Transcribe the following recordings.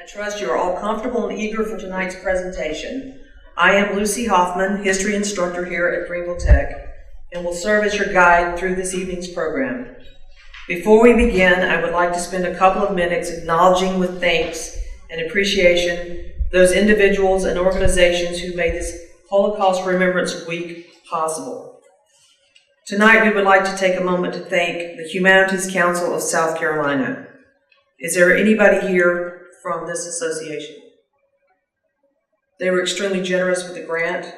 I trust you are all comfortable and eager for tonight's presentation. I am Lucy Hoffman, history instructor here at Greenville Tech, and will serve as your guide through this evening's program. Before we begin, I would like to spend a couple of minutes acknowledging with thanks and appreciation those individuals and organizations who made this Holocaust Remembrance Week possible. Tonight, we would like to take a moment to thank the Humanities Council of South Carolina. Is there anybody here from this association? They were extremely generous with the grant.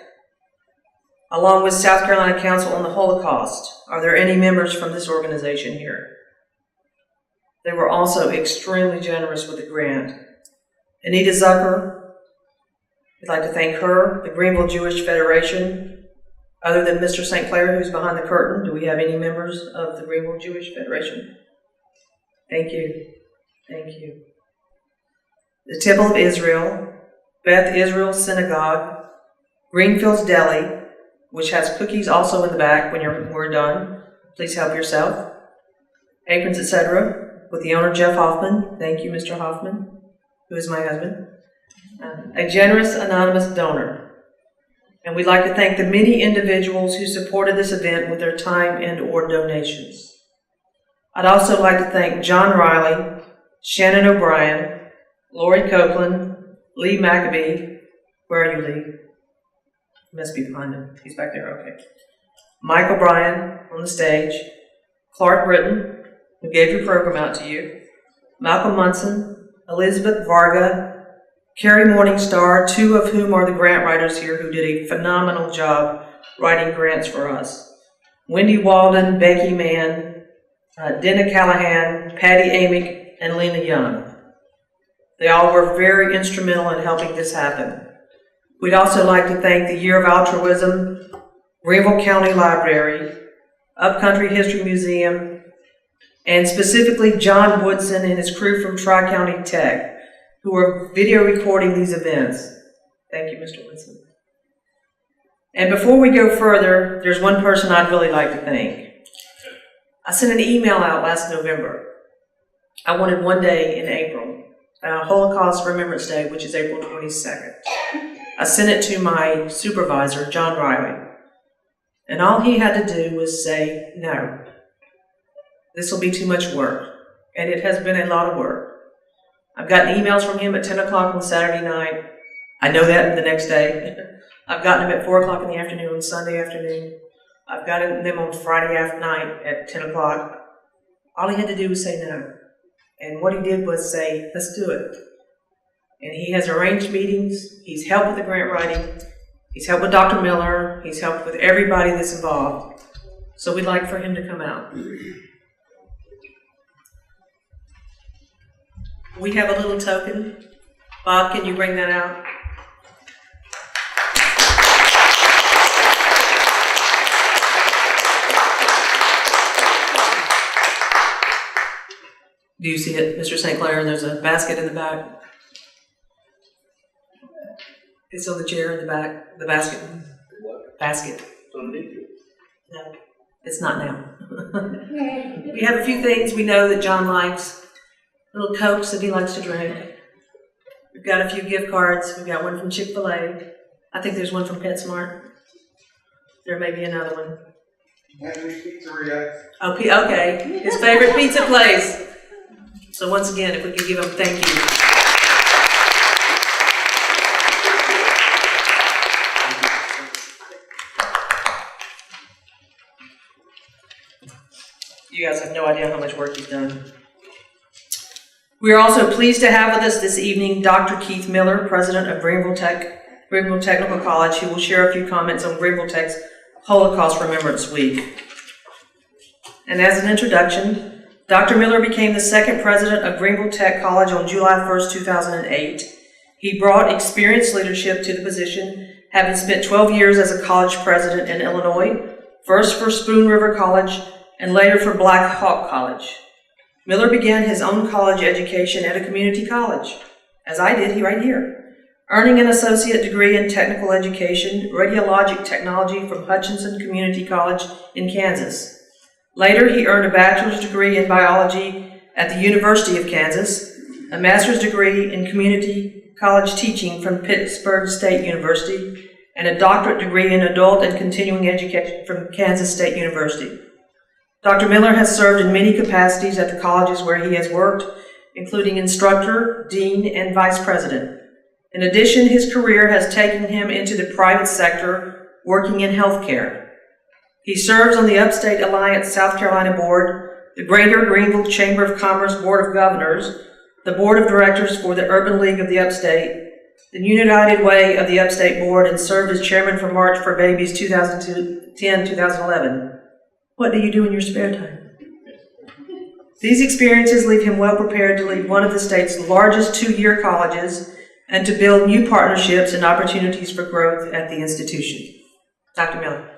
Along with South Carolina Council on the Holocaust, are there any members from this organization here? They were also extremely generous with the grant. Anita Zucker, we'd like to thank her. The Greenville Jewish Federation, other than Mr. St. Clair, who's behind the curtain, do we have any members of the Greenville Jewish Federation? Thank you. Thank you. The Temple of Israel, Beth Israel Synagogue, Greenfield's Deli, which has cookies also in the back when we're done. Please help yourself. Aprons, etc., with the owner, Jeff Hoffman. Thank you, Mr. Hoffman, who is my husband. A generous anonymous donor. And we'd like to thank the many individuals who supported this event with their time and/or donations. I'd also like to thank John Riley, Shannon O'Brien, Lori Copeland, Lee Maccabee. Where are you, Lee? He must be behind him. He's back there, okay. Mike O'Brien on the stage. Clark Britton, who gave your program out to you. Malcolm Munson, Elizabeth Varga, Carrie Morningstar, two of whom are the grant writers here who did a phenomenal job writing grants for us. Wendy Walden, Becky Mann, Dana Callahan, Patty Amick, and Lena Young. They all were very instrumental in helping this happen. We'd also like to thank the Year of Altruism, Greenville County Library, Upcountry History Museum, and specifically John Woodson and his crew from Tri-County Tech, who are video recording these events. Thank you, Mr. Woodson. And before we go further, there's one person I'd really like to thank. I sent an email out last November. I wanted one day in April, Holocaust Remembrance Day, which is April 22nd. I sent it to my supervisor, John Riley, and all he had to do was say, no, this will be too much work, and it has been a lot of work. I've gotten emails from him at 10 o'clock on Saturday night. I know that the next day. I've gotten them at 4 o'clock in the afternoon on Sunday afternoon. I've gotten them on Friday night at 10 o'clock. All he had to do was say no. And what he did was say, let's do it. And he has arranged meetings. He's helped with the grant writing. He's helped with Dr. Miller. He's helped with everybody that's involved. So we'd like for him to come out. We have a little token. Bob, can you bring that out? Do you see it, Mr. St. Clair? There's a basket in the back. It's on the chair in the back. The basket. What? Basket. No, it's not now. We have a few things we know that John likes. Little Cokes that he likes to drink. We've got a few gift cards. We've got one from Chick-fil-A. I think there's one from PetSmart. There may be another one. Henry's Pizzeria. Oh, okay. His favorite pizza place. So once again, if we could give him thank you. You guys have no idea how much work he's done. We are also pleased to have with us this evening Dr. Keith Miller, president of Greenville Technical College, who will share a few comments on Greenville Tech's Holocaust Remembrance Week. And as an introduction, Dr. Miller became the second president of Greenville Tech College on July 1st, 2008. He brought experienced leadership to the position, having spent 12 years as a college president in Illinois, first for Spoon River College and later for Black Hawk College. Miller began his own college education at a community college, as I did right here, earning an associate degree in technical education, radiologic technology from Hutchinson Community College in Kansas. Later, he earned a bachelor's degree in biology at the University of Kansas, a master's degree in community college teaching from Pittsburgh State University, and a doctorate degree in adult and continuing education from Kansas State University. Dr. Miller has served in many capacities at the colleges where he has worked, including instructor, dean, and vice president. In addition, his career has taken him into the private sector, working in healthcare. He serves on the Upstate Alliance South Carolina Board, the Greater Greenville Chamber of Commerce Board of Governors, the Board of Directors for the Urban League of the Upstate, the United Way of the Upstate Board, and served as chairman for March for Babies 2010-2011. What do you do in your spare time? These experiences leave him well prepared to lead one of the state's largest two-year colleges and to build new partnerships and opportunities for growth at the institution. Dr. Miller.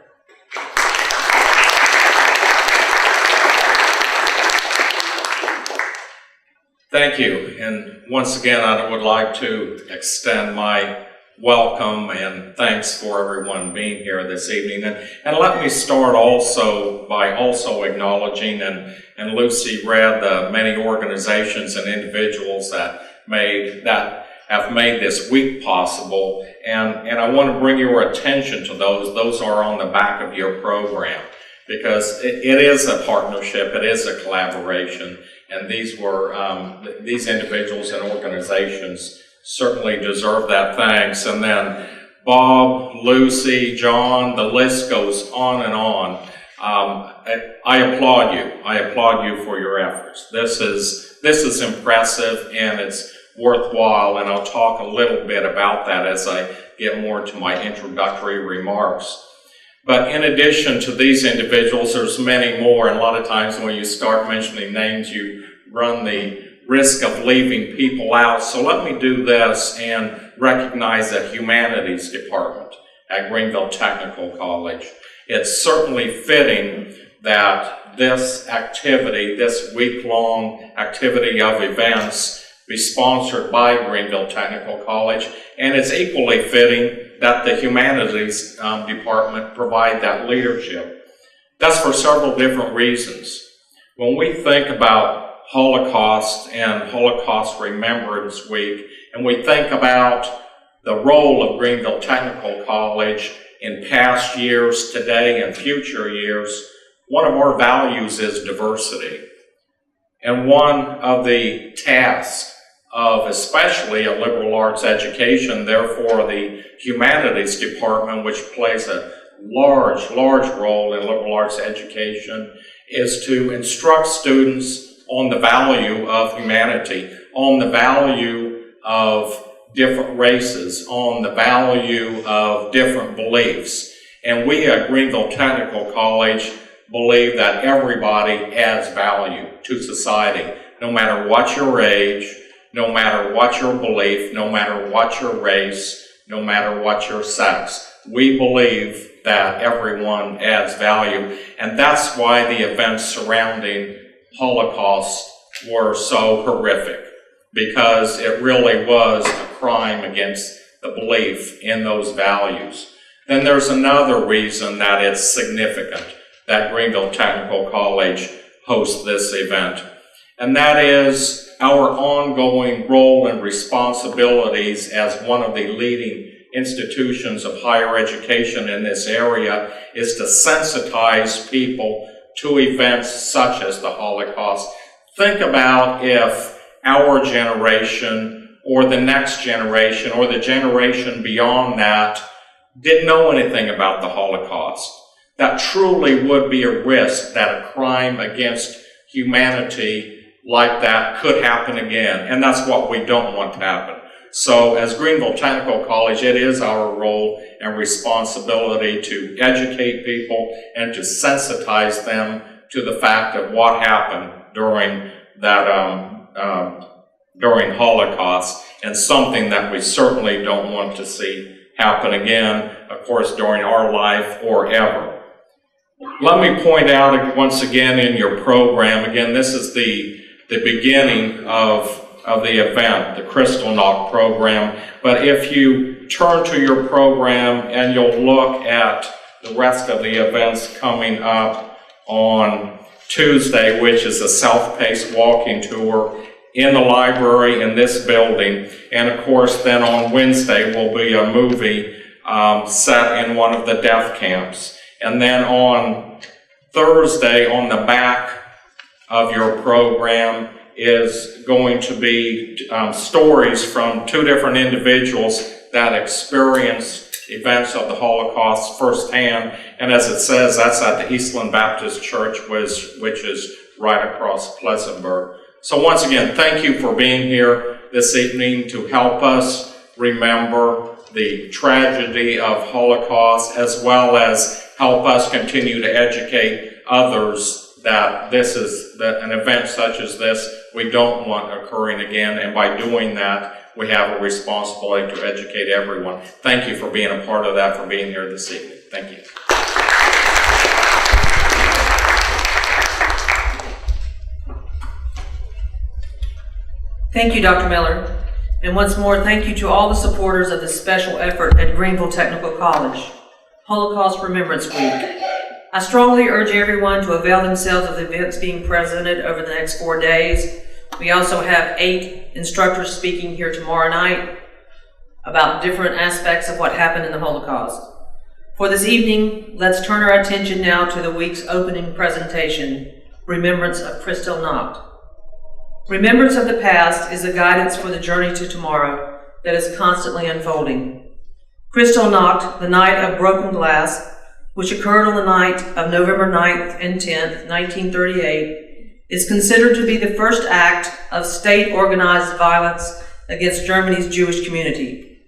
Thank you. And once again, I would like to extend my welcome and thanks for everyone being here this evening. And let me start also by acknowledging, and Lucy read the many organizations and individuals that have made this week possible. And I want to bring your attention to those. Those are on the back of your program, because it is a partnership, it is a collaboration. And these individuals and organizations certainly deserve that thanks. And then Bob, Lucy, John, the list goes on and on. I applaud you. I applaud you for your efforts. This is impressive and it's worthwhile, and I'll talk a little bit about that as I get more to my introductory remarks. But in addition to these individuals, there's many more, and a lot of times when you start mentioning names, you run the risk of leaving people out. So let me do this and recognize the Humanities Department at Greenville Technical College. It's certainly fitting that this activity, this week-long activity of events, be sponsored by Greenville Technical College, and it's equally fitting that the Humanities Department provide that leadership. That's for several different reasons. When we think about Holocaust and Holocaust Remembrance Week, and we think about the role of Greenville Technical College in past years, today, and future years, one of our values is diversity. And one of the tasks of especially a liberal arts education, therefore the Humanities Department, which plays a large role in liberal arts education, is to instruct students on the value of humanity, on the value of different races, on the value of different beliefs. And we at Greenville Technical College believe that everybody adds value to society, no matter what your age, no matter what your belief, no matter what your race, no matter what your sex. We believe that everyone adds value, and that's why the events surrounding Holocaust were so horrific, because it really was a crime against the belief in those values. Then there's another reason that it's significant that Greenville Technical College hosts this event, and that is our ongoing role and responsibilities as one of the leading institutions of higher education in this area is to sensitize people to events such as the Holocaust. Think about if our generation or the next generation or the generation beyond that didn't know anything about the Holocaust. That truly would be a risk that a crime against humanity like that could happen again, and that's what we don't want to happen. So as Greenville Technical College, it is our role and responsibility to educate people and to sensitize them to the fact of what happened during that during Holocaust, and something that we certainly don't want to see happen again, of course, during our life or ever. Let me point out once again in your program, again, this is the beginning of the event, the Kristallnacht program. But if you turn to your program and you'll look at the rest of the events coming up on Tuesday, which is a self-paced walking tour, in the library in this building. And of course, then on Wednesday will be a movie set in one of the death camps. And then on Thursday, on the back of your program, is going to be stories from two different individuals that experienced events of the Holocaust firsthand. And as it says, that's at the Eastland Baptist Church, which is right across Pleasantburg. So once again, thank you for being here this evening to help us remember the tragedy of Holocaust, as well as help us continue to educate others that an event such as this we don't want occurring again, and by doing that, we have a responsibility to educate everyone. Thank you for being a part of that, for being here this evening. Thank you. Thank you, Dr. Miller. And once more, thank you to all the supporters of this special effort at Greenville Technical College, Holocaust Remembrance Week. I strongly urge everyone to avail themselves of the events being presented over the next 4 days. We also have 8 instructors speaking here tomorrow night about different aspects of what happened in the Holocaust. For this evening, let's turn our attention now to the week's opening presentation, Remembrance of Kristallnacht. Remembrance of the past is a guidance for the journey to tomorrow that is constantly unfolding. Kristallnacht, the night of broken glass, which occurred on the night of November 9th and 10th, 1938, is considered to be the first act of state-organized violence against Germany's Jewish community.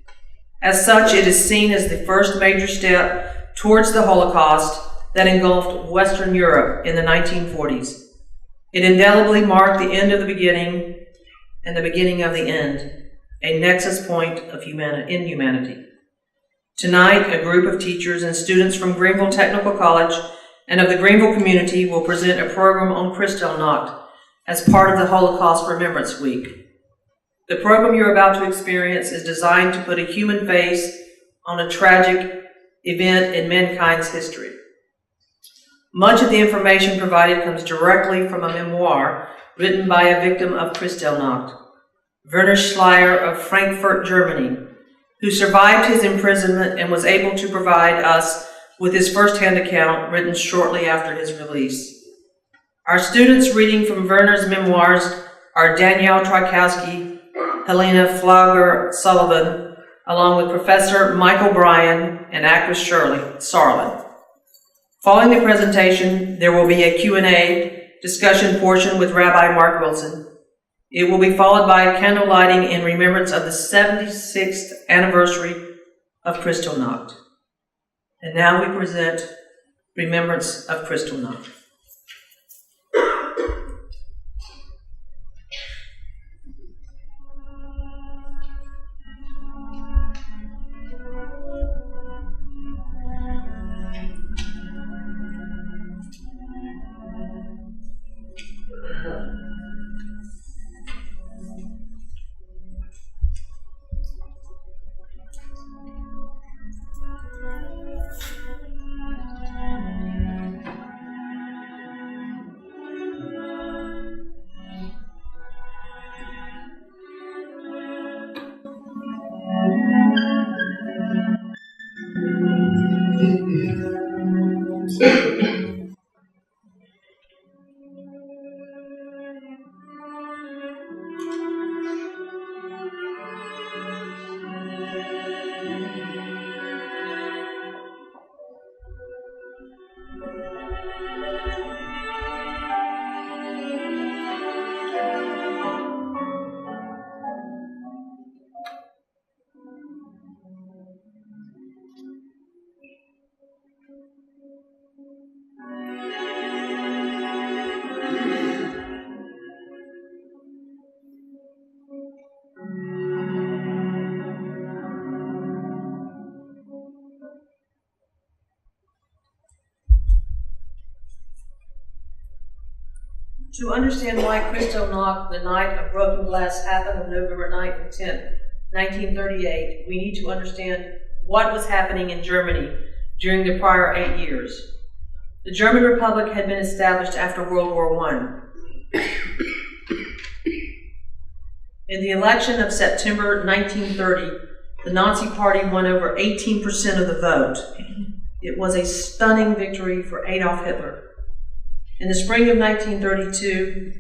As such, it is seen as the first major step towards the Holocaust that engulfed Western Europe in the 1940s. It indelibly marked the end of the beginning and the beginning of the end, a nexus point of humanity. Tonight, a group of teachers and students from Greenville Technical College and of the Greenville community will present a program on Kristallnacht as part of the Holocaust Remembrance Week. The program you're about to experience is designed to put a human face on a tragic event in mankind's history. Much of the information provided comes directly from a memoir written by a victim of Kristallnacht, Werner Schleyer of Frankfurt, Germany, who survived his imprisonment and was able to provide us with his first-hand account written shortly after his release. Our students reading from Werner's memoirs are Danielle Trykowski, Helena Flauger-Sullivan, along with Professor Michael Bryan and actress Shirley Sarlin. Following the presentation, there will be a Q&A discussion portion with Rabbi Mark Wilson. It will be followed by candle lighting in remembrance of the 76th anniversary of Kristallnacht. And now we present Remembrance of Kristallnacht. To understand why Kristallnacht, the night of broken glass, happened on November 9th and 10th, 1938, we need to understand what was happening in Germany during the prior 8 years. The German Republic had been established after World War I. In the election of September 1930, the Nazi Party won over 18% of the vote. It was a stunning victory for Adolf Hitler. In the spring of 1932,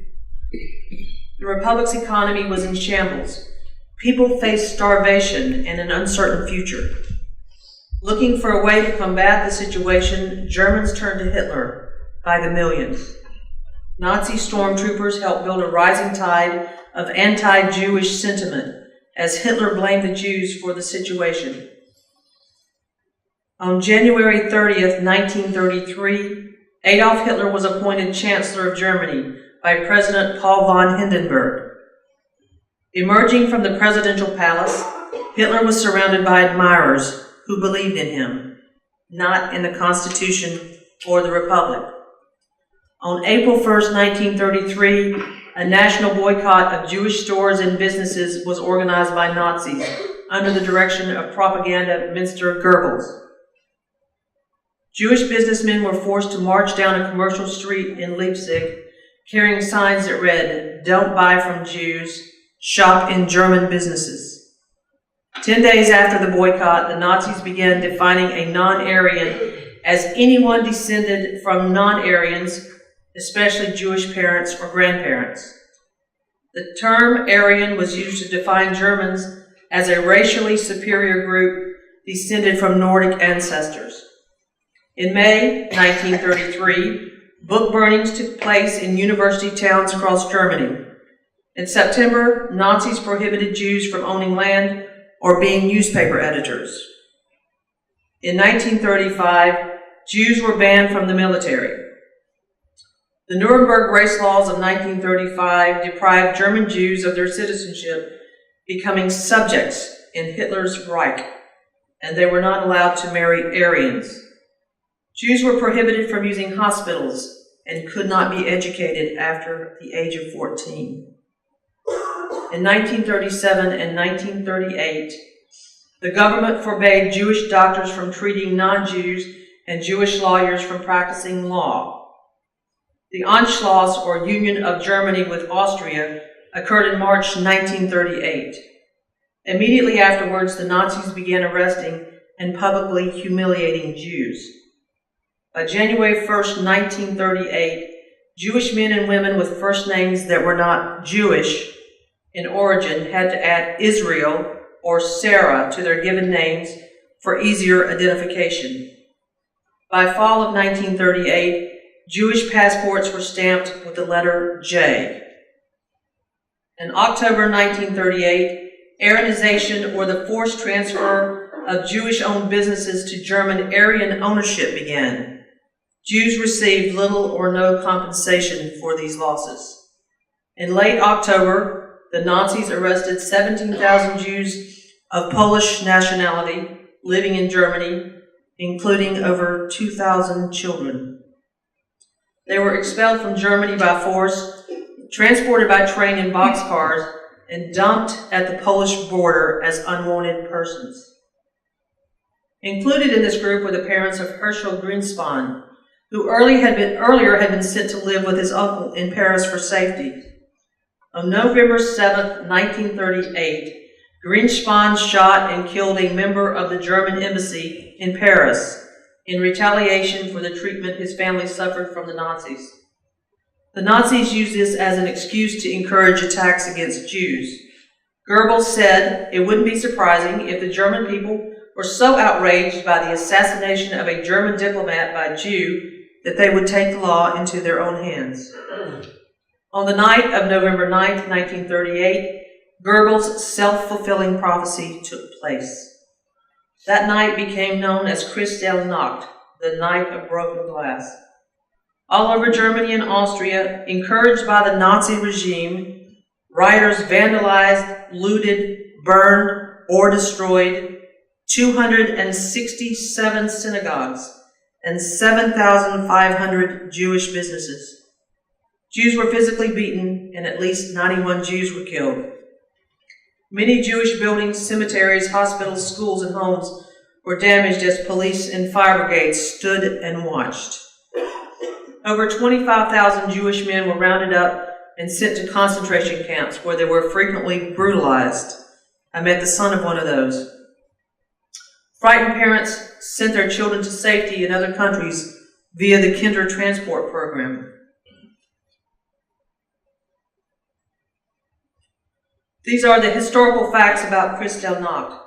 the Republic's economy was in shambles. People faced starvation and an uncertain future. Looking for a way to combat the situation, Germans turned to Hitler by the millions. Nazi stormtroopers helped build a rising tide of anti-Jewish sentiment as Hitler blamed the Jews for the situation. On January 30th, 1933, Adolf Hitler was appointed Chancellor of Germany by President Paul von Hindenburg. Emerging from the presidential palace, Hitler was surrounded by admirers who believed in him, not in the Constitution or the Republic. On April 1st, 1933, a national boycott of Jewish stores and businesses was organized by Nazis under the direction of propaganda minister Goebbels. Jewish businessmen were forced to march down a commercial street in Leipzig carrying signs that read, "Don't buy from Jews, shop in German businesses." 10 days after the boycott, the Nazis began defining a non-Aryan as anyone descended from non-Aryans, especially Jewish parents or grandparents. The term Aryan was used to define Germans as a racially superior group descended from Nordic ancestors. In May 1933, book burnings took place in university towns across Germany. In September, Nazis prohibited Jews from owning land or being newspaper editors. In 1935, Jews were banned from the military. The Nuremberg race laws of 1935 deprived German Jews of their citizenship, becoming subjects in Hitler's Reich, and they were not allowed to marry Aryans. Jews were prohibited from using hospitals and could not be educated after the age of 14. In 1937 and 1938, the government forbade Jewish doctors from treating non-Jews and Jewish lawyers from practicing law. The Anschluss, or Union of Germany with Austria, occurred in March 1938. Immediately afterwards, the Nazis began arresting and publicly humiliating Jews. By January 1st, 1938, Jewish men and women with first names that were not Jewish in origin had to add Israel or Sarah to their given names for easier identification. By fall of 1938, Jewish passports were stamped with the letter J. In October 1938, Aryanization, or the forced transfer of Jewish-owned businesses to German Aryan ownership, began. Jews received little or no compensation for these losses. In late October, the Nazis arrested 17,000 Jews of Polish nationality living in Germany, including over 2,000 children. They were expelled from Germany by force, transported by train in boxcars, and dumped at the Polish border as unwanted persons. Included in this group were the parents of Herschel Greenspan, who earlier had been sent to live with his uncle in Paris for safety. On November 7, 1938, Greenspan shot and killed a member of the German embassy in Paris in retaliation for the treatment his family suffered from the Nazis. The Nazis used this as an excuse to encourage attacks against Jews. Goebbels said it wouldn't be surprising if the German people were so outraged by the assassination of a German diplomat by a Jew that they would take the law into their own hands. On the night of November 9, 1938, Goebbels' self-fulfilling prophecy took place. That night became known as Kristallnacht, the night of broken glass. All over Germany and Austria, encouraged by the Nazi regime, rioters vandalized, looted, burned, or destroyed 267 synagogues and 7,500 Jewish businesses. Jews were physically beaten, and at least 91 Jews were killed. Many Jewish buildings, cemeteries, hospitals, schools, and homes were damaged as police and fire brigades stood and watched. Over 25,000 Jewish men were rounded up and sent to concentration camps where they were frequently brutalized. I met the son of one of those. Frightened parents sent their children to safety in other countries via the Kinder Transport Program. These are the historical facts about Kristallnacht.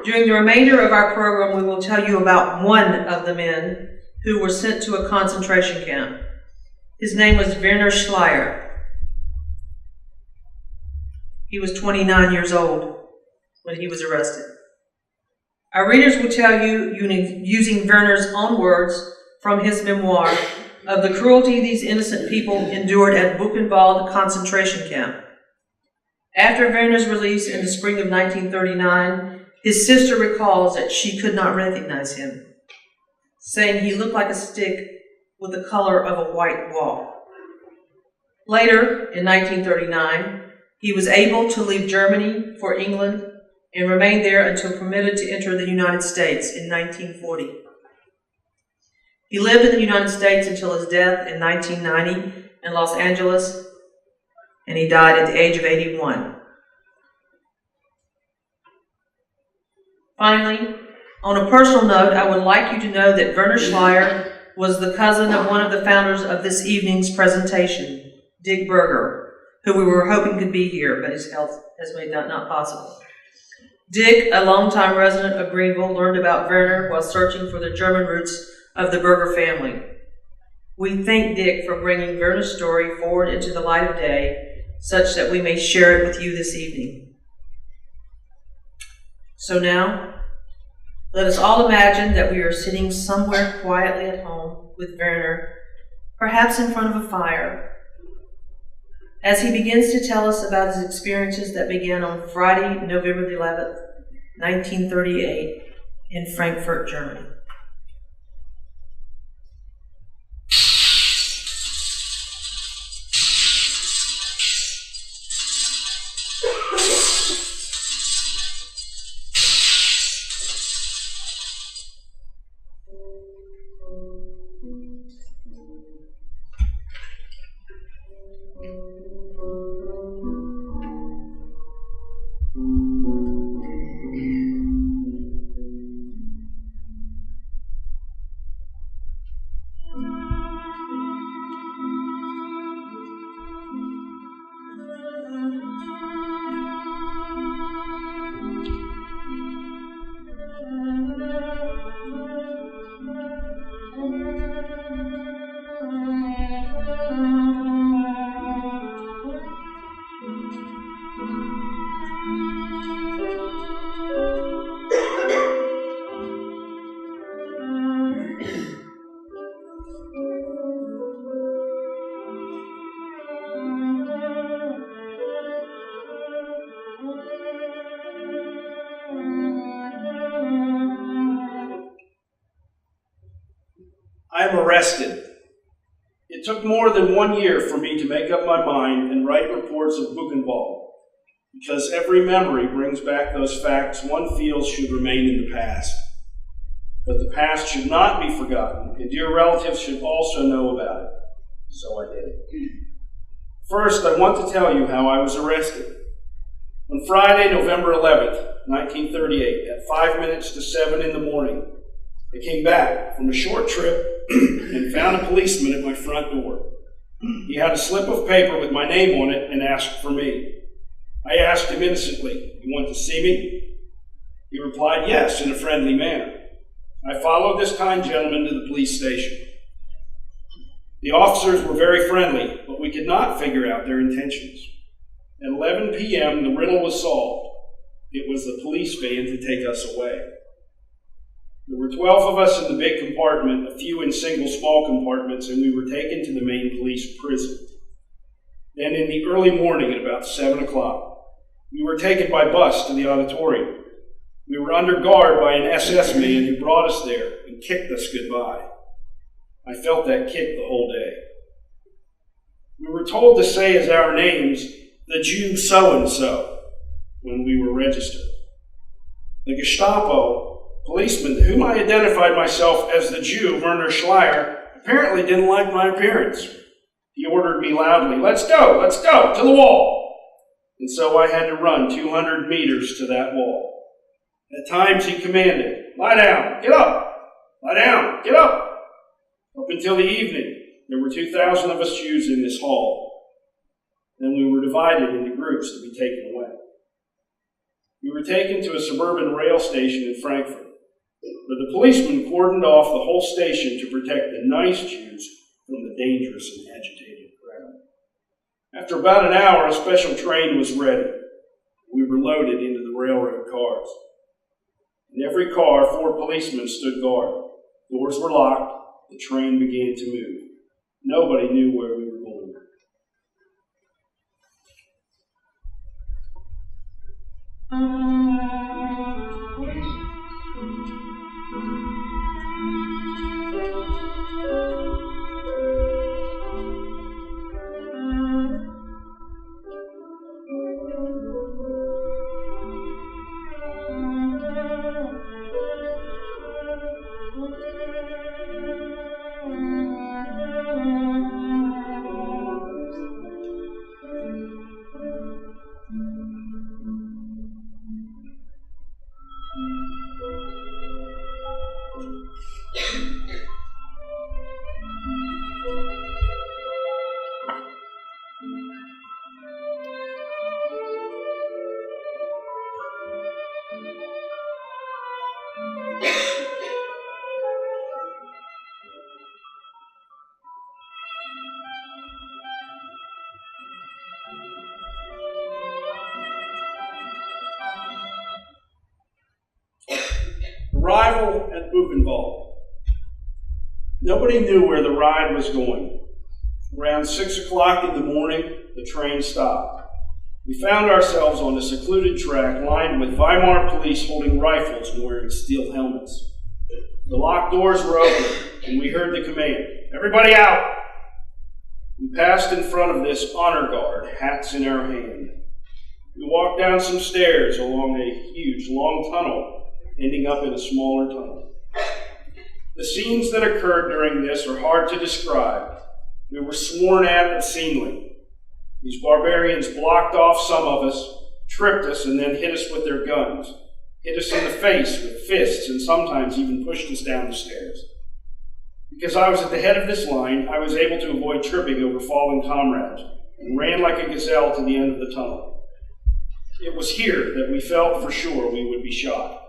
During the remainder of our program, we will tell you about one of the men who were sent to a concentration camp. His name was Werner Schleyer. He was 29 years old when he was arrested. Our readers will tell you, using Werner's own words from his memoir, of the cruelty these innocent people endured at Buchenwald concentration camp. After Werner's release in the spring of 1939, his sister recalls that she could not recognize him, saying he looked like a stick with the color of a white wall. Later, in 1939, he was able to leave Germany for England and remained there until permitted to enter the United States in 1940. He lived in the United States until his death in 1990 in Los Angeles, and he died at the age of 81. Finally, on a personal note, I would like you to know that Werner Schleyer was the cousin of one of the founders of this evening's presentation, Dick Berger, who we were hoping could be here, but his health has made that not possible. Dick, a longtime resident of Greenville, learned about Werner while searching for the German roots of the Berger family. We thank Dick for bringing Werner's story forward into the light of day, such that we may share it with you this evening. So now, let us all imagine that we are sitting somewhere quietly at home with Werner, perhaps in front of a fire, as he begins to tell us about his experiences that began on Friday, November the 11th, 1938, in Frankfurt, Germany. I am arrested. It took more than 1 year for me to make up my mind and write reports of Buchenwald, because every memory brings back those facts one feels should remain in the past. But the past should not be forgotten, and dear relatives should also know about it. So I did it. First, I want to tell you how I was arrested. On Friday, November 11th, 1938, at 5 minutes to 7 in the morning, I came back from a short trip and found a policeman at my front door. He had a slip of paper with my name on it and asked for me. I asked him innocently, "You want to see me?" He replied, "Yes," in a friendly manner. I followed this kind gentleman to the police station. The officers were very friendly, but we could not figure out their intentions. At 11 p.m., the riddle was solved. It was the police van to take us away. There were 12 of us in the big compartment, a few in single small compartments, and we were taken to the main police prison. Then in the early morning at about 7 o'clock, we were taken by bus to the auditorium. We were under guard by an SS man who brought us there and kicked us goodbye. I felt that kick the whole day. We were told to say as our names, "the Jew so-and-so," when we were registered. The Gestapo policeman to whom I identified myself as the Jew, Werner Schleyer, apparently didn't like my appearance. He ordered me loudly, let's go, to the wall. And so I had to run 200 meters to that wall. At times he commanded, lie down, get up, lie down, get up. Up until the evening, there were 2,000 of us Jews in this hall. Then we were divided into groups to be taken away. We were taken to a suburban rail station in Frankfurt, where the policemen cordoned off the whole station to protect the nice Jews from the dangerous and agitated crowd. After about an hour, a special train was ready. We were loaded into the railroad cars. In every car, 4 policemen stood guard. Doors were locked. The train began to move. Nobody knew where we were going. Arrival at Buchenwald. Nobody knew where the ride was going. Around 6 o'clock in the morning, the train stopped. We found ourselves on a secluded track lined with Weimar police holding rifles and wearing steel helmets. The locked doors were open, and we heard the command, everybody out! We passed in front of this honor guard, hats in our hand. We walked down some stairs along a huge, long tunnel, ending up in a smaller tunnel. The scenes that occurred during this are hard to describe. We were sworn at obscenely. These barbarians blocked off some of us, tripped us, and then hit us with their guns, hit us in the face with fists, and sometimes even pushed us down the stairs. Because I was at the head of this line, I was able to avoid tripping over fallen comrades and ran like a gazelle to the end of the tunnel. It was here that we felt for sure we would be shot.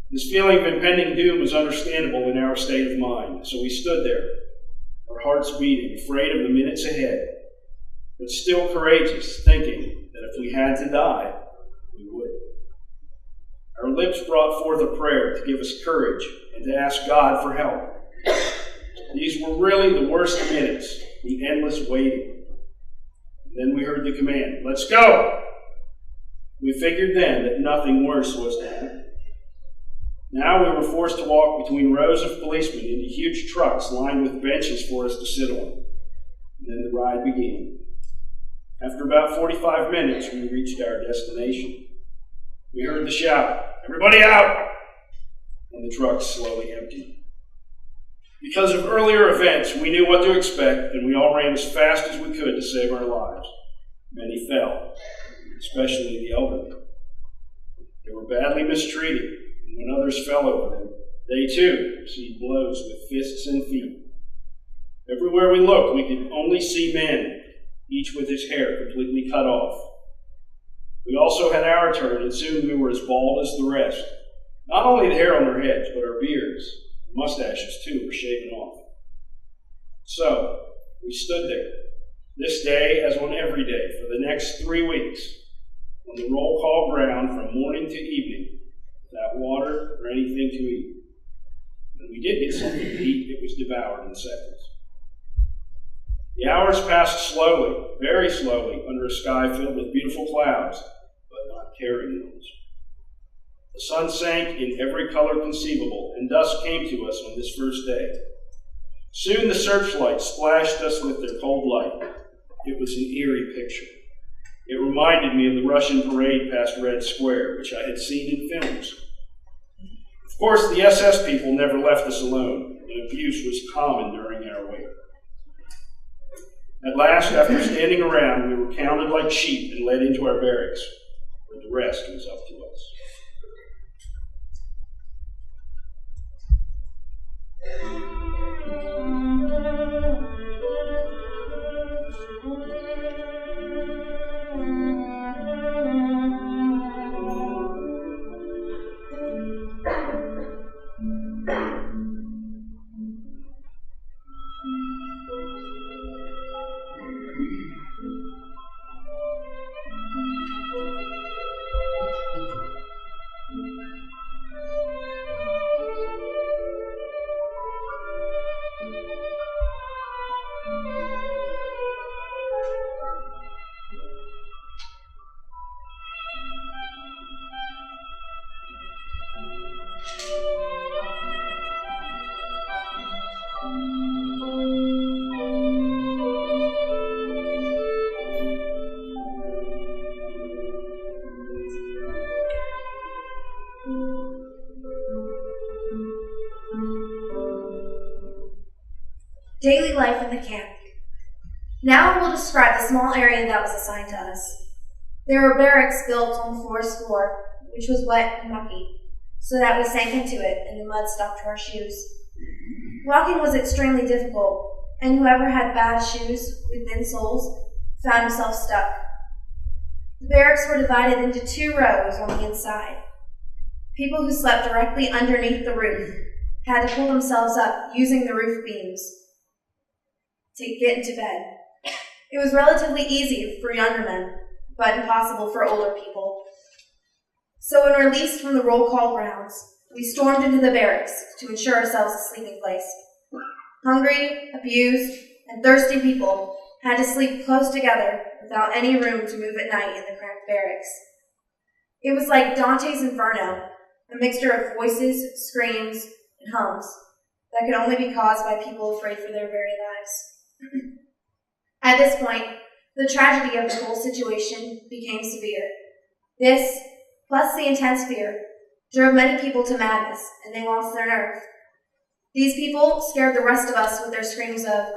This feeling of impending doom was understandable in our state of mind, so we stood there, our hearts beating, afraid of the minutes ahead, but still courageous, thinking that if we had to die, we would. Our lips brought forth a prayer to give us courage and to ask God for help. These were really the worst minutes, the endless waiting. And then we heard the command, let's go! We figured then that nothing worse was to happen. Now we were forced to walk between rows of policemen into huge trucks lined with benches for us to sit on. And then the ride began. After about 45 minutes, we reached our destination. We heard the shout, everybody out! And the trucks slowly emptied. Because of earlier events, we knew what to expect, and we all ran as fast as we could to save our lives. Many fell, especially the elderly. They were badly mistreated, and when others fell over them, they too received blows with fists and feet. Everywhere we looked, we could only see men, each with his hair completely cut off. We also had our turn, and soon we were as bald as the rest. Not only the hair on our heads, but our beards, and mustaches too, were shaven off. So, we stood there, this day as on every day, for the next 3 weeks, on the roll call ground from morning to evening, without water or anything to eat. When we did get something to eat, it was devoured in seconds. The hours passed slowly, very slowly, under a sky filled with beautiful clouds, but not carrying ones. The sun sank in every color conceivable, and dusk came to us on this first day. Soon the searchlights splashed us with their cold light. It was an eerie picture. It reminded me of the Russian parade past Red Square, which I had seen in films. Of course, the SS people never left us alone, and abuse was common during our wait. At last, after standing around, we were counted like sheep and led into our barracks, where the rest was up to us. Daily life in the camp. Now I will describe the small area that was assigned to us. There were barracks built on the forest floor, which was wet and mucky, so that we sank into it and the mud stuck to our shoes. Walking was extremely difficult, and whoever had bad shoes with thin soles found himself stuck. The barracks were divided into 2 rows on the inside. People who slept directly underneath the roof had to pull themselves up using the roof beams to get into bed. It was relatively easy for younger men, but impossible for older people. So when released from the roll call grounds, we stormed into the barracks to ensure ourselves a sleeping place. Hungry, abused, and thirsty people had to sleep close together without any room to move at night in the cramped barracks. It was like Dante's Inferno, a mixture of voices, screams, and hums that could only be caused by people afraid for their very lives. At this point, the tragedy of the whole situation became severe. This, plus the intense fear, drove many people to madness, and they lost their nerve. These people scared the rest of us with their screams of,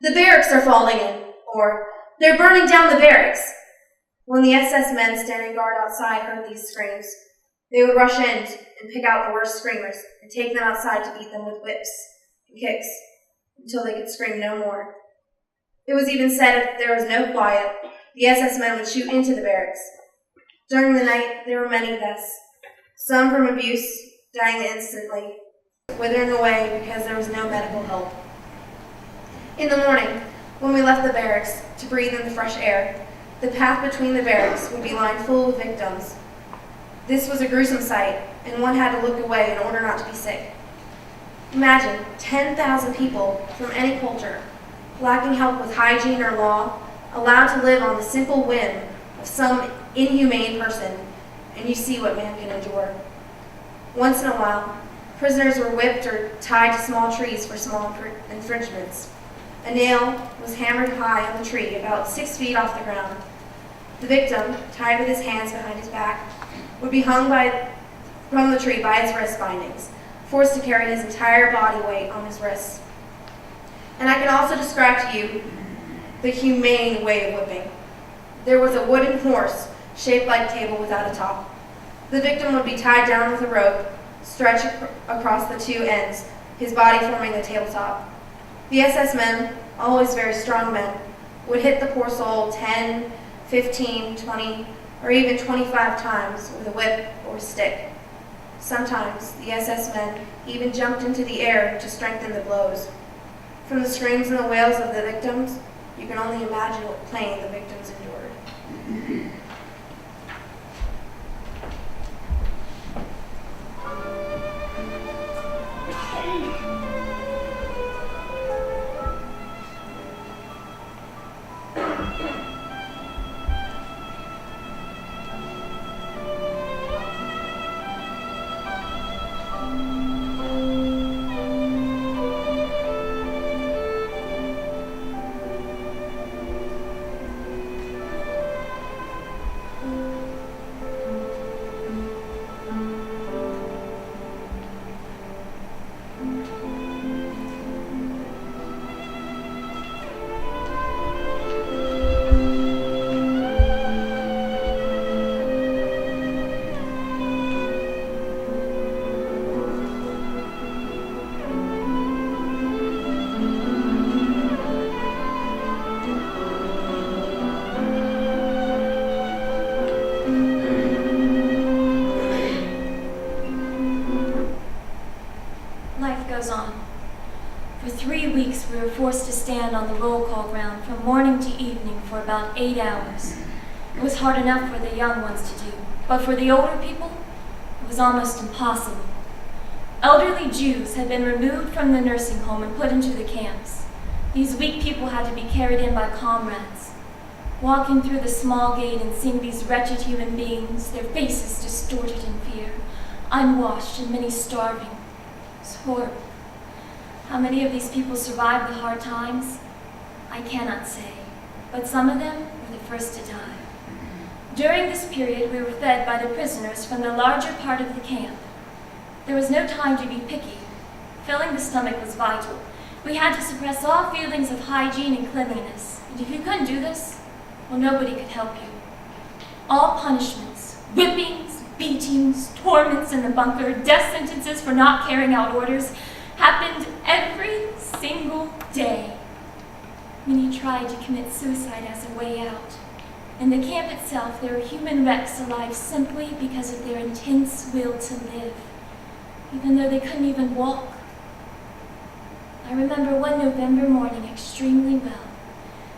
"The barracks are falling in," or, "They're burning down the barracks." When the SS men standing guard outside heard these screams, they would rush in and pick out the worst screamers and take them outside to beat them with whips and kicks until they could scream no more. It was even said if there was no quiet, the SS men would shoot into the barracks. During the night, there were many deaths, some from abuse, dying instantly, withering away because there was no medical help. In the morning, when we left the barracks to breathe in the fresh air, the path between the barracks would be lined full of victims. This was a gruesome sight, and one had to look away in order not to be sick. Imagine 10,000 people from any culture, lacking help with hygiene or law, allowed to live on the simple whim of some inhumane person, and you see what man can endure. Once in a while, prisoners were whipped or tied to small trees for small infringements. A nail was hammered high on the tree, about 6 feet off the ground. The victim, tied with his hands behind his back, would be hung from the tree by his wrist bindings, forced to carry his entire body weight on his wrists. And I can also describe to you the humane way of whipping. There was a wooden horse shaped like a table without a top. The victim would be tied down with a rope, stretched across the 2 ends, his body forming the tabletop. The SS men, always very strong men, would hit the poor soul 10, 15, 20, or even 25 times with a whip or stick. Sometimes the SS men even jumped into the air to strengthen the blows. From the screams and the wails of the victims, you can only imagine what pain the victims endured. For 3 weeks, we were forced to stand on the roll call ground from morning to evening for about 8 hours. It was hard enough for the young ones to do, but for the older people, it was almost impossible. Elderly Jews had been removed from the nursing home and put into the camps. These weak people had to be carried in by comrades. Walking through the small gate and seeing these wretched human beings, their faces distorted in fear, unwashed and many starving, it was horrible. How many of these people survived the hard times? I cannot say, but some of them were the first to die. During this period, we were fed by the prisoners from the larger part of the camp. There was no time to be picky. Filling the stomach was vital. We had to suppress all feelings of hygiene and cleanliness. And if you couldn't do this, well, nobody could help you. All punishments, whippings, beatings, torments in the bunker, death sentences for not carrying out orders, happened every single day. Many tried to commit suicide as a way out. In the camp itself, there were human wrecks alive simply because of their intense will to live, even though they couldn't even walk. I remember one November morning extremely well.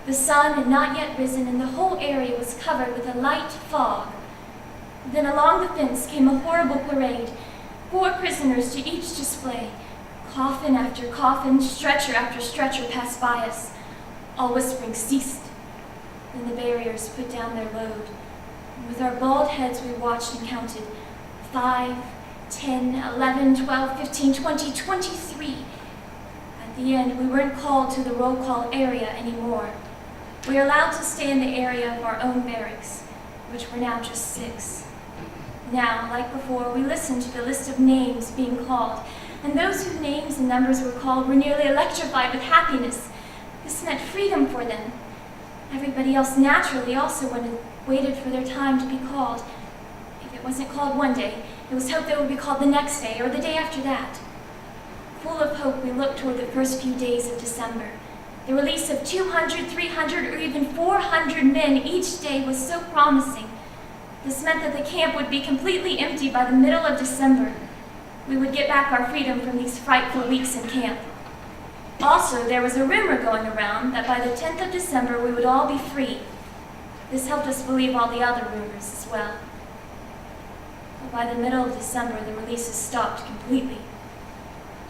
The sun had not yet risen, and the whole area was covered with a light fog. Then along the fence came a horrible parade, 4 prisoners to each display. Coffin after coffin, stretcher after stretcher passed by us. All whispering ceased. Then the barriers put down their load. And with our bald heads, we watched and counted 5, 10, 11, 12, 15, 20, 23. At the end, we weren't called to the roll call area anymore. We were allowed to stay in the area of our own barracks, which were now just 6. Now, like before, we listened to the list of names being called, and those whose names and numbers were called were nearly electrified with happiness. This meant freedom for them. Everybody else naturally also waited for their time to be called. If it wasn't called one day, it was hoped that it would be called the next day or the day after that. Full of hope, we looked toward the first few days of December. The release of 200, 300, or even 400 men each day was so promising. This meant that the camp would be completely empty by the middle of December. We would get back our freedom from these frightful weeks in camp. Also, there was a rumor going around that by the 10th of December we would all be free. This helped us believe all the other rumors as well. But by the middle of December, the releases stopped completely.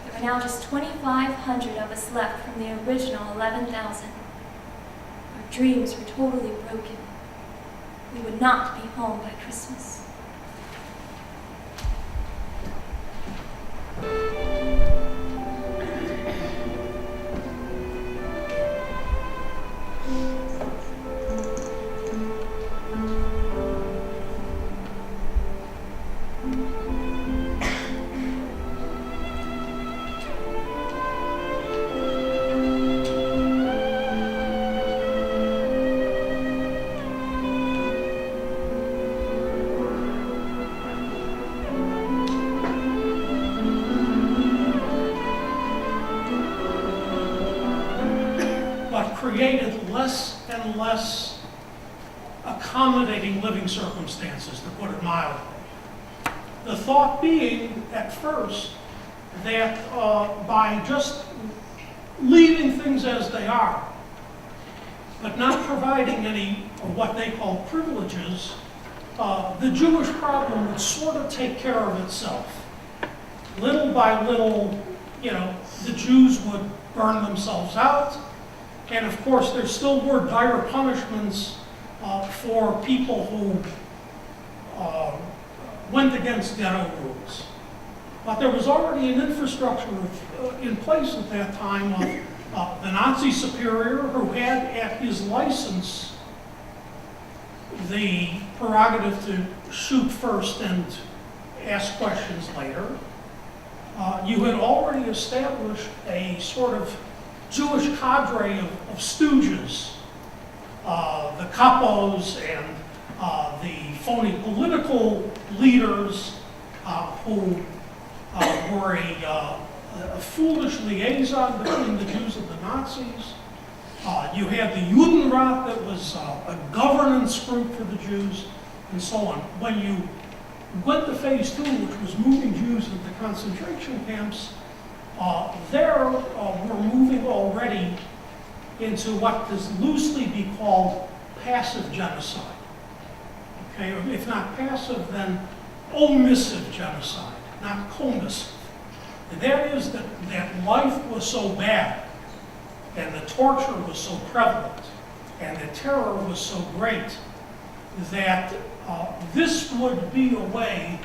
There were now just 2,500 of us left from the original 11,000. Our dreams were totally broken. We would not be home by Christmas. Created less and less accommodating living circumstances, to put it mildly. The thought being, at first, that by just leaving things as they are, but not providing any of what they call privileges, the Jewish problem would sort of take care of itself. Little by little, the Jews would burn themselves out. And of course, there still were dire punishments for people who went against ghetto rules. But there was already an infrastructure in place at that time of the Nazi superior who had at his license the prerogative to shoot first and ask questions later. You had already established a sort of Jewish cadre of stooges, the capos and the phony political leaders who were a foolish liaison between the Jews and the Nazis. You had the Judenrat that was a governance group for the Jews, and so on. When you went to phase 2, which was moving Jews into concentration camps, we're moving already into what does loosely be called passive genocide. Okay, if not passive, then omissive genocide, not commissive. And that is that life was so bad, and the torture was so prevalent, and the terror was so great, that this would be a way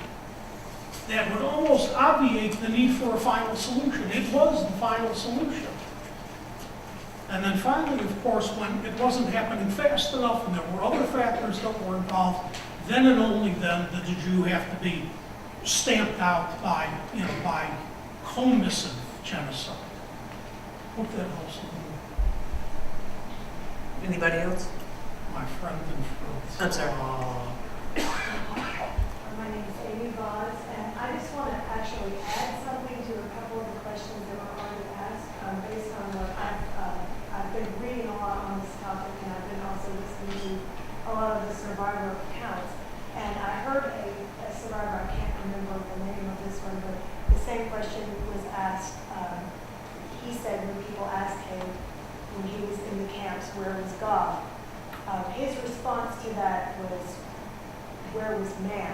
that would almost obviate the need for a final solution. It was the final solution. And then finally, of course, when it wasn't happening fast enough and there were other factors that were involved, then and only then did the Jew have to be stamped out by commissive genocide. Hope that helps a little. Anybody else? My friend and friends. I'm sorry. My name is Amy Voss, and I just want to actually add something to a couple of the questions that were already asked based on what I've been reading a lot on this topic, and I've been also listening to a lot of the survivor accounts. And I heard a survivor, I can't remember the name of this one, but the same question was asked. He said when people asked him when he was in the camps, where was God? His response to that was, where was man?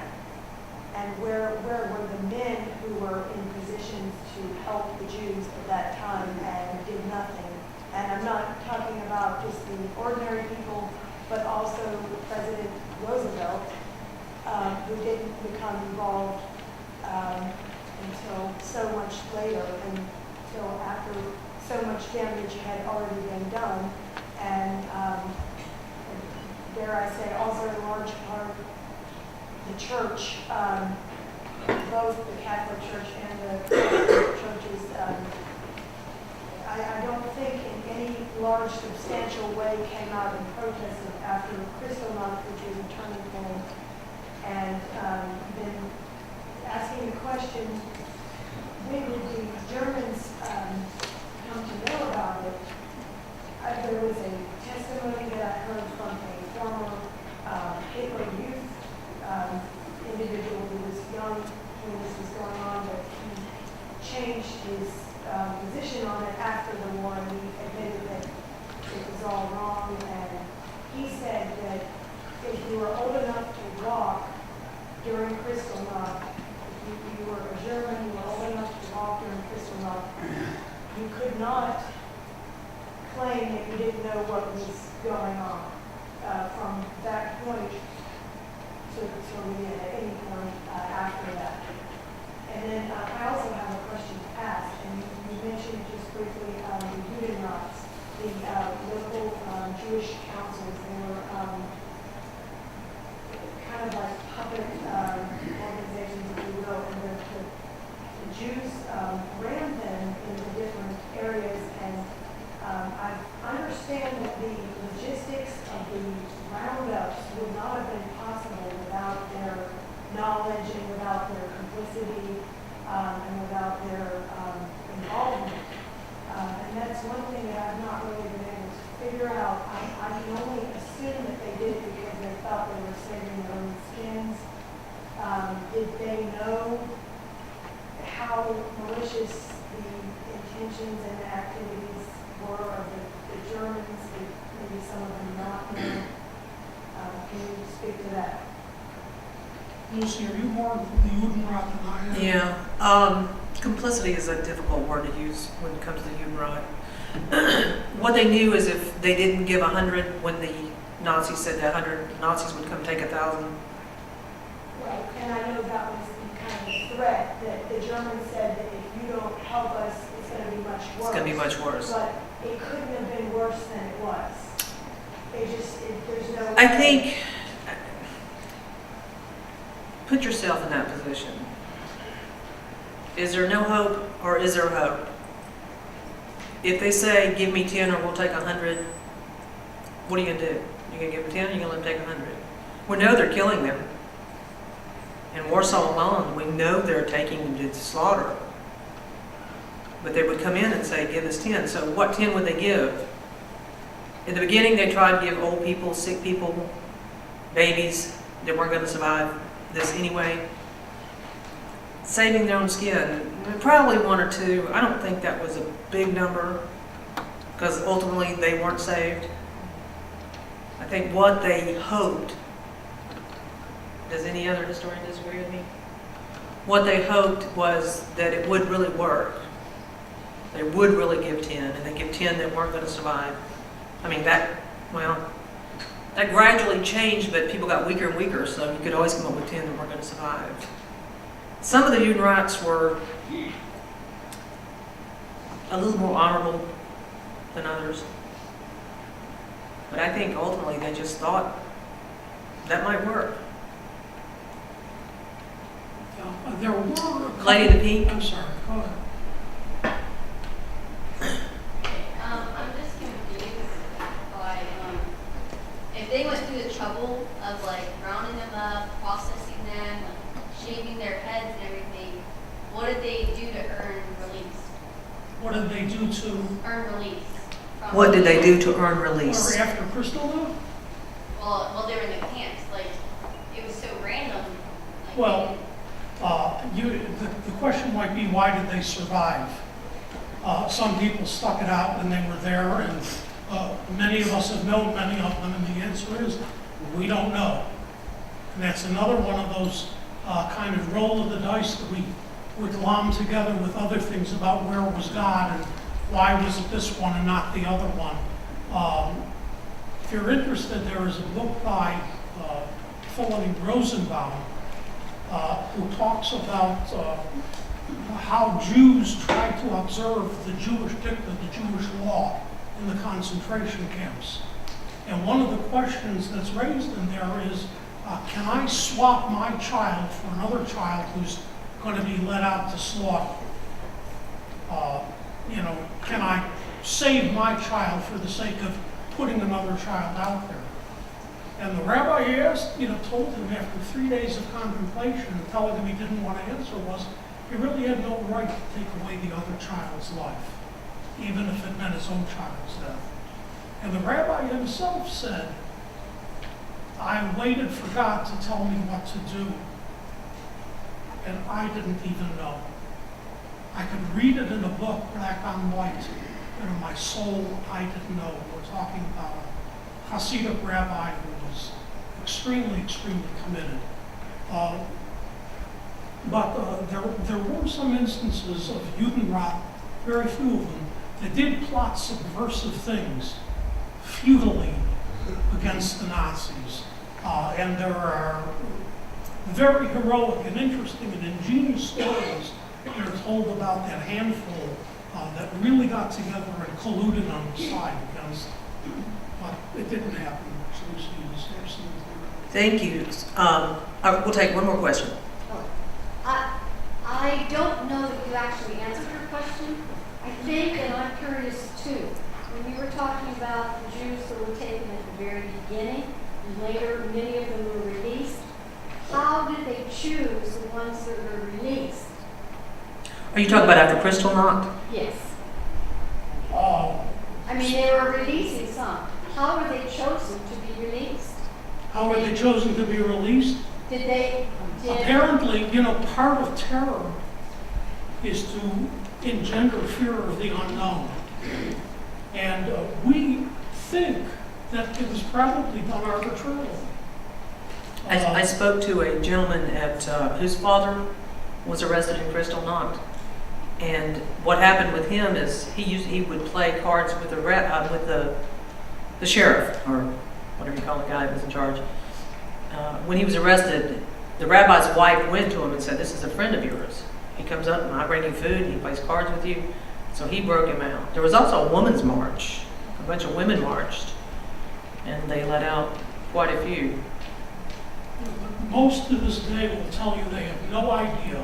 And where were the men who were in positions to help the Jews at that time and did nothing? And I'm not talking about just the ordinary people, but also President Roosevelt, who didn't become involved until so much later, until after so much damage had already been done. And dare I say, also in large part, the church, both the Catholic Church and the Protestant churches, I don't think in any large substantial way came out and protested after Kristallnacht, which was a turning point, and been asking the question, when did the Germans come to know about it? There was a testimony that I heard from a former Hitler Youth individual who was young when this was going on, but he changed his position on it after the war, and he admitted that it was all wrong. And he said that if you were old enough to walk during Kristallnacht, if you were a German, you were old enough to walk during Kristallnacht, you could not claim that you didn't know what was going on from that point to really at any point after that. And then I also have a question to ask, and you mentioned just briefly the Judenrats, the local Jewish councils. They were kind of like puppet organizations, if you will, and the Jews ran them in the different areas, and I understand that the logistics of the roundups would not have been possible without their knowledge and without their complicity and without their involvement. And that's one thing that I've not really been able to figure out. I can only assume that they did it because they thought they were saving their own skins. Did they know how malicious the intentions and the activities were of the Germans? Did maybe some of them not know? Can you speak to that? Lucy, are you more of the Judenrat than I am? Yeah. Complicity is a difficult word to use when it comes to Judenrat. What they knew is if they didn't give 100 when the Nazis said that 100 Nazis would come take 1,000. Right, and I know that was the kind of threat that the Germans said that if you don't help us, it's going to be much worse. It's going to be much worse. But it couldn't have been worse than it was. There's no I way. think, put yourself in that position. Is there no hope or is there hope? If they say, give me 10 or we'll take 100, what are you going to do? You going to give them 10 or you going to let them take 100? We know they're killing them. In Warsaw alone, we know they're taking them to slaughter. But they would come in and say, give us 10. So what 10 would they give? In the beginning, they tried to give old people, sick people, babies that weren't going to survive this anyway. saving their own skin. Probably one or two. I don't think that was a big number because ultimately they weren't saved. I think what they hoped, does any other historian disagree with me? What they hoped was that it would really work. They would really give 10, and they give 10 that weren't going to survive. I mean, that gradually changed, but people got weaker and weaker, so you could always come up with 10 that weren't going to survive. Some of the human rights were a little more honorable than others. But I think ultimately they just thought that might work. There were a couple- Lady in the pink. I'm sorry, go ahead. I'm just confused by, if they went through the trouble of like rounding them up, processing them, shaving their heads and everything, what did they do to earn release? What did they do to, Earn release? From What did they do to earn release? or after Crystal left? Well, they were in the camps, like, it was so random. Like, Well, the question might be, why did they survive? Some people stuck it out when they were there, and many of us have known many of them, and the answer is, we don't know. And that's another one of those kind of roll of the dice that we glom together with other things about where was God and why was it this one and not the other one. If you're interested, there is a book by Philip Rosenbaum who talks about how Jews tried to observe the Jewish dicta, the Jewish law in the concentration camps. And one of the questions that's raised in there is, can I swap my child for another child who's going to be let out to slaughter? Can I save my child for the sake of putting another child out there? And the rabbi he asked, told him after 3 days of contemplation and telling him he didn't want to answer was, he really had no right to take away the other child's life, even if it meant his own child's death. And the rabbi himself said, I waited for God to tell me what to do, and I didn't even know. I could read it in a book, black on white, and in my soul, I didn't know. We're talking about a Hasidic rabbi who was extremely, extremely committed. But there were some instances of Judenrat, very few of them, that did plot subversive things futilely against the Nazis. And there are very heroic and interesting and ingenious stories that are told about that handful that really got together and colluded on the side against, but it didn't happen. Thank you. We'll take one more question. I don't know that you actually answered your question. I think, and I'm curious too, when you were talking about the Jews that were taken at the very beginning, and later many of them were released, how did they choose the ones that were released? Are you talking about after Kristallnacht? Yes. I mean, they were releasing some. How were they chosen to be released? How were they chosen to be released? Apparently, part of terror is to engender fear of the unknown. And we think that it was probably done arbitrarily. I spoke to a gentleman whose father was arrested in Kristallnacht. And what happened with him is he would play cards with the sheriff, or whatever you call the guy that was in charge. When he was arrested, the rabbi's wife went to him and said, "This is a friend of yours. He comes up and I bring you food and he plays cards with you." So he broke him out. There was also a women's march. A bunch of women marched, and they let out quite a few. Most to this day will tell you they have no idea.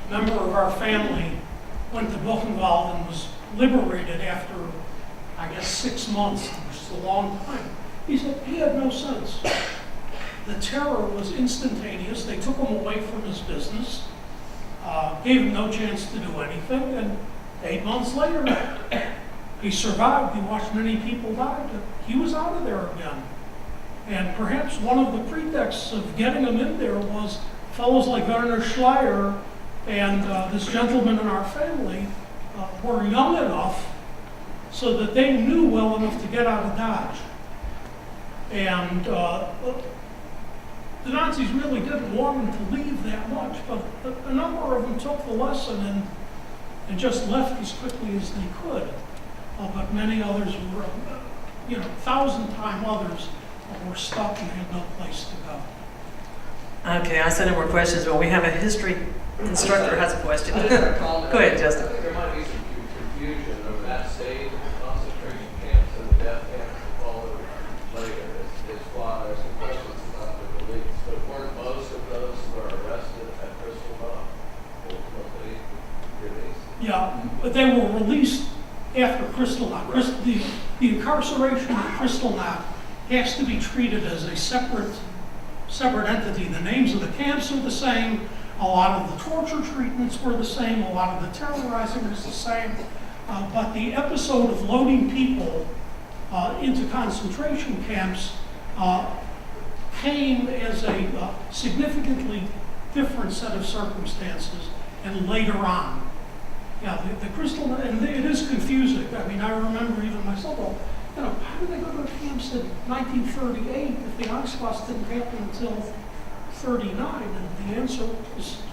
A member of our family went to Buchenwald and was liberated after, I guess, 6 months, which is a long time. He said he had no sense. The terror was instantaneous. They took him away from his business, gave him no chance to do anything, and 8 months later, he survived. He watched many people die, but he was out of there again. And perhaps one of the pretexts of getting him in there was fellows like Werner Schleyer And this gentleman in our family were young enough so that they knew well enough to get out of Dodge. And the Nazis really didn't want them to leave that much, but a number of them took the lesson and just left as quickly as they could. But many others were, 1,000 times others were stuck and had no place to go. Okay, I said no more questions, but we have a history instructor has a question. I just have a comment. Go ahead, Justin. I think there might be some confusion over that stage of the concentration camps and the death camps that followed later. Is why there's some questions about the release. But weren't most of those who are arrested at Crystal Lake ultimately released? Yeah, but they were released after Kristallnacht. Right. The incarceration at Kristallnacht has to be treated as a separate entity. The names of the camps are the same. A lot of the torture treatments were the same. A lot of the terrorizing was the same. But the episode of loading people into concentration camps came as a significantly different set of circumstances and later on. Yeah, the crystal, and it is confusing. I mean, I remember even myself, well, how did they go to camps in 1938 if the Holocaust didn't happen until 39? And the answer was,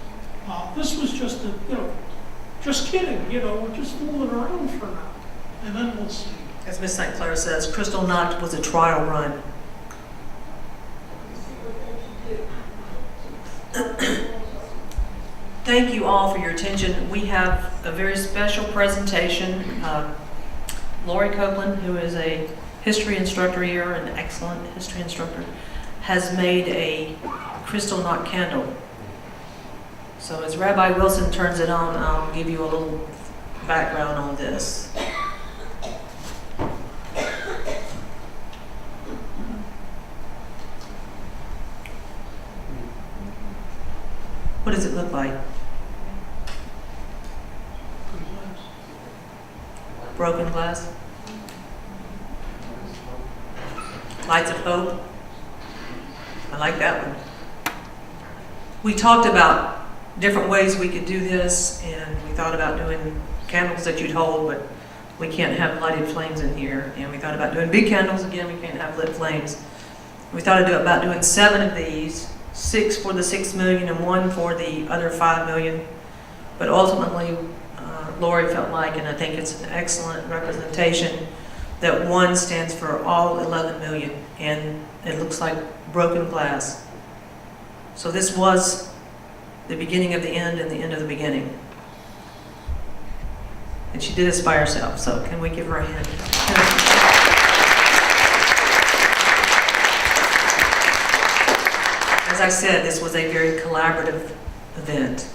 this was just just kidding, we're just fooling around for now. And then we'll see. As Miss St. Clair says, Kristallnacht was a trial run. Thank you all for your attention. We have a very special presentation. Lori Copeland, who is a history instructor here, an excellent history instructor, has made a Kristallnacht candle. So as Rabbi Wilson turns it on, I'll give you a little background on this. What does it look like? Broken glass? Lights of hope? I like that one. We talked about different ways we could do this, and we thought about doing candles that you'd hold, but we can't have lighted flames in here. And we thought about doing big candles, again, we can't have lit flames. We thought about doing 7 of these, 6 for the 6 million and 1 for the other 5 million. But ultimately, Lori felt like, and I think it's an excellent representation, that 1 stands for all 11 million, and it looks like broken glass. So this was the beginning of the end and the end of the beginning. And she did this by herself, so can we give her a hand? As I said, this was a very collaborative event.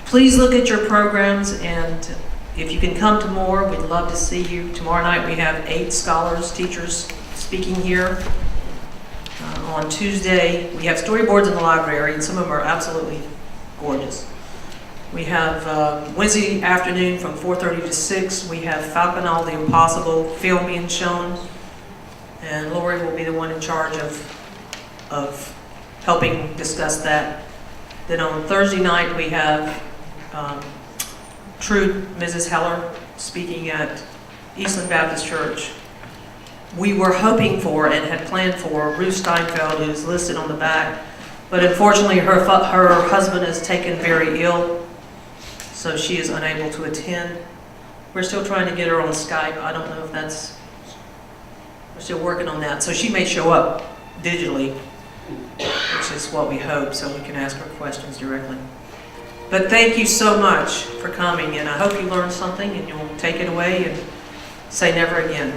Please look at your programs, and if you can come to more, we'd love to see you. Tomorrow night we have 8 scholars, teachers speaking here. On Tuesday, we have storyboards in the library, and some of them are absolutely gorgeous. We have Wednesday afternoon from 4:30 to 6, we have Falcon All the Impossible film being shown, and Lori will be the one in charge of helping discuss that. Then on Thursday night, we have True Mrs. Heller speaking at Eastland Baptist Church. We were hoping for and had planned for Ruth Steinfeld, who's listed on the back, but unfortunately her husband is taken very ill, so she is unable to attend. We're still trying to get her on Skype. I don't know if we're still working on that. So she may show up digitally, which is what we hope, so we can ask her questions directly. But thank you so much for coming, and I hope you learned something and you'll take it away and say never again.